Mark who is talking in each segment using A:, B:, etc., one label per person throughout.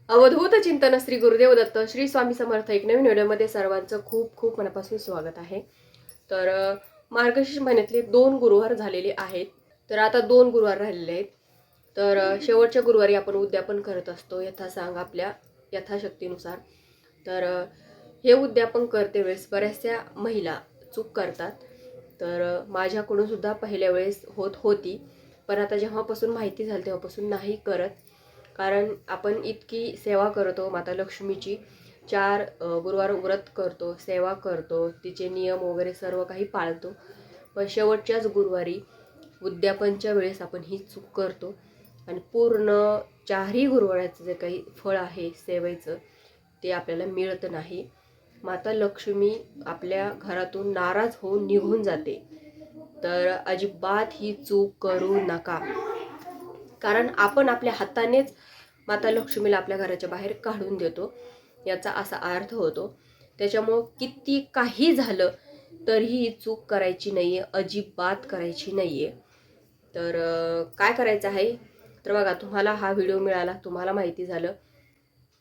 A: अवधूत चिंतन श्री गुरुदेव दत्त श्री स्वामी समर्थ एक नवीन व्हिडिओमध्ये सर्वांचं खूप खूप मनापासून स्वागत आहे. तर मार्गशीर्ष महिन्यातले 2 गुरुवार झालेले आहेत. तर आता 2 गुरुवार राहिलेले आहेत. तर शेवटच्या गुरुवारी आपण उद्यापन करत असतो यथासांग आपल्या यथाशक्तीनुसार. तर हे उद्यापन करते वेळेस बऱ्याचशा महिला चूक करतात. तर माझ्याकडून सुद्धा पहिल्या वेळेस होत होती, पण आता जेव्हापासून माहिती झाली तेव्हापासून नाही करत. कारण आपण इतकी सेवा करतो माता लक्ष्मीची, 4 गुरुवार व्रत करतो, सेवा करतो, तिचे नियम वगैरे सर्व काही पाळतो, पण शेवटच्याच गुरुवारी उद्यापनच्या वेळेस आपण ही चूक करतो आणि पूर्ण 4ही गुरुवाराचं जे काही फळ आहे सेवेचं ते आपल्याला मिळत नाही. माता लक्ष्मी आपल्या घरातून नाराज होऊन निघून जाते. तर अजिबात ही चूक करू नका, कारण आपण आपल्या हातानेच माता लक्ष्मीला आपल्या घराच्या बाहेर काढून देतो, याचा असा अर्थ होतो. त्याच्यामुळं किती काही झालं तरीही ही चूक करायची नाहीये, अजिबात करायची नाहीये. तर काय करायचं आहे, तर बघा, तुम्हाला हा व्हिडिओ मिळाला, तुम्हाला माहिती झालं,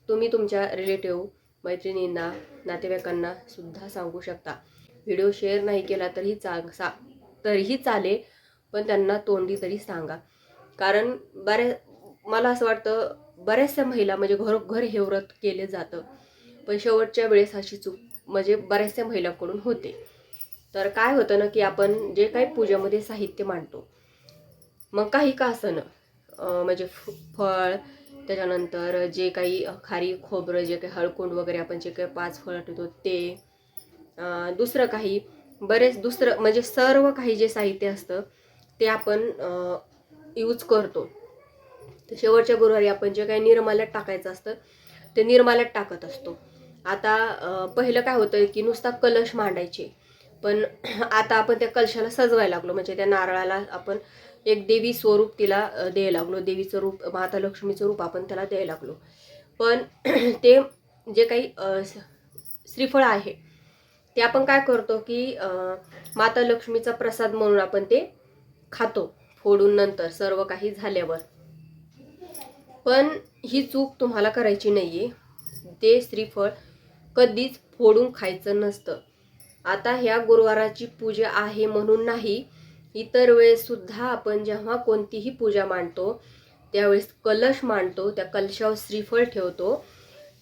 A: तुम्ही तुमच्या रिलेटिव्ह, मैत्रिणींना, नातेवाईकांना सुद्धा सांगू शकता. व्हिडिओ शेअर नाही केला तरीही चालेल, पण त्यांना तोंडी तरी सांगा. कारण मला असं वाटतं बऱ्याचशा महिला म्हणजे घरोघर हे व्रत केले जातं, पण शेवटच्या वेळेस अशी चूक म्हणजे बऱ्याचशा महिलांकडून होते. तर काय होतं ना, की आपण जे काही पूजेमध्ये साहित्य मांडतो, मग काही का असणं, म्हणजे फळ, त्याच्यानंतर जे काही खारी खोबरं, जे काही हळकुंड वगैरे आपण जे काही 5 फळं ठेवतो ते, दुसरं काही दुसरं म्हणजे सर्व काही जे साहित्य असतं ते आपण यूज करतो. तर शेवटच्या गुरुवारी आपण जे काही निर्माल्यात टाकायचं असतं ते निर्माल्यात टाकत असतो. आता पहिलं काय होतं की नुसता कलश मांडायचे, पण आता आपण त्या कलशाला सजवायला लागलो, म्हणजे त्या नारळाला आपण एक देवी स्वरूप तिला द्यायला लागलो, देवीचं रूप, माता लक्ष्मीचं रूप आपण त्याला द्यायला लागलो. पण ते जे काही श्रीफळ आहे ते आपण काय करतो की माता लक्ष्मीचा प्रसाद म्हणून आपण ते खातो फोडून नंतर सर्व काही झाल्यावर. पण ही चूक तुम्हाला करायची नाहीये. ते श्रीफळ कधीच फोडून खायचं नसतं. आता ह्या गुरुवाराची पूजा आहे म्हणून नाही, इतर वेळेस सुद्धा आपण जेव्हा कोणतीही पूजा मांडतो त्यावेळेस कलश मांडतो, त्या कलशावर श्रीफळ ठेवतो,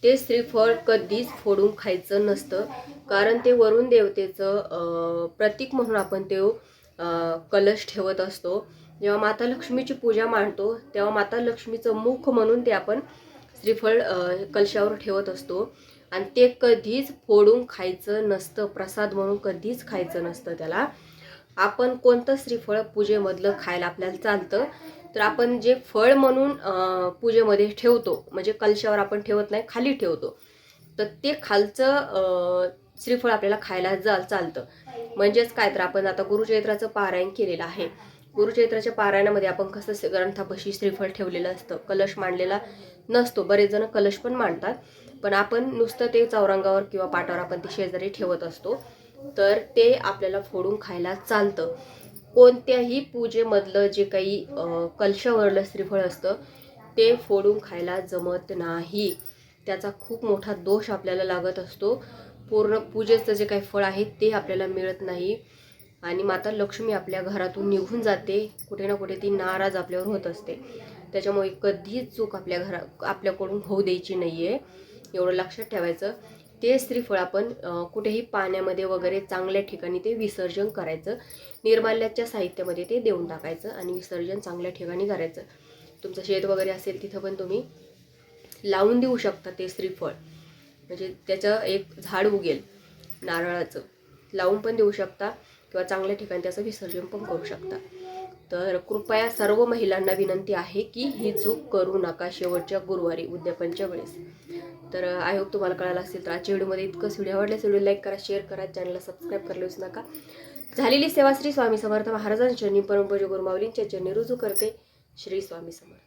A: ते श्रीफळ कधीच फोडून खायचं नसतं. कारण ते वरुण देवतेचं प्रतीक म्हणून आपण ते कलश ठेवत असतो. जेव्हा माता लक्ष्मीची पूजा मांडतो तेव्हा माता लक्ष्मीचं मुख म्हणून ते आपण श्रीफळ कलशावर ठेवत असतो आणि ते कधीच फोडून खायचं नसतं, प्रसाद म्हणून कधीच खायचं नसतं त्याला. आपण कोणतं श्रीफळ पूजेमधलं खायला आपल्याला चालतं, तर आपण जे फळ म्हणून पूजेमध्ये ठेवतो, म्हणजे कलशावर आपण ठेवत नाही, खाली ठेवतो, तर ते खालचं श्रीफळ आपल्याला खायला चालतं. म्हणजेच काय, तर आपण आता गुरुचैत्राचं पारायण केलेलं आहे, गुरुचैत्राच्या पारायणामध्ये आपण कसं ग्रंथापाशी श्रीफळ ठेवलेलं असतं, कलश मांडलेला नसतो. बरेच जण कलश पण मांडतात, पण आपण नुसतं ते चौरंगावर किंवा पाटावर आपण ते शेजारी ठेवत असतो, तर ते आपल्याला फोडून खायला चालतं. कोणत्याही पूजेमधलं जे काही कलशावरलं श्रीफळ असतं ते फोडून खायला जमत नाही, त्याचा खूप मोठा दोष आपल्याला लागत असतो. पूर्ण पूजेचं जे काही फळ आहे ते आपल्याला मिळत नाही आणि माता लक्ष्मी आपल्या घरातून निघून जाते, कुठे ना कुठे ती नाराज आपल्यावर होत असते. त्याच्यामुळे कधीच चूक आपल्याकडून होऊ द्यायची नाहीये, एवढं लक्षात ठेवायचं. ते श्रीफळ आपण कुठेही पाण्यामध्ये वगैरे चांगल्या ठिकाणी ते विसर्जन करायचं, निर्माल्याच्या साहित्यामध्ये ते देऊन टाकायचं आणि विसर्जन चांगल्या ठिकाणी करायचं. तुमचं शेत वगैरे असेल तिथं पण तुम्ही लावून देऊ शकता ते श्रीफळ, म्हणजे त्याचं एक झाड उगेल नारळाचं, लावून पण देऊ शकता किंवा चांगल्या ठिकाणी त्याचं विसर्जन पण करू शकता. तर कृपया सर्व महिलांना विनंती आहे की ही चूक करू नका शेवटच्या गुरुवारी उद्यापनच्या वेळेस. तर आय होप तुम्हाला कळालं असेल. तर आजच्या व्हिडिओमध्ये इतकंच. व्हिडिओ आवडल्यास व्हिडिओ लाईक करा, शेअर करा, चॅनलला सबस्क्राईब करायला विसरू नका. झालेली सेवा श्री स्वामी समर्थ महाराजांच्या चरणी, परमपूज्य गुरुमाऊलींच्या चरणी रुजू करते. श्री स्वामी समर्थ.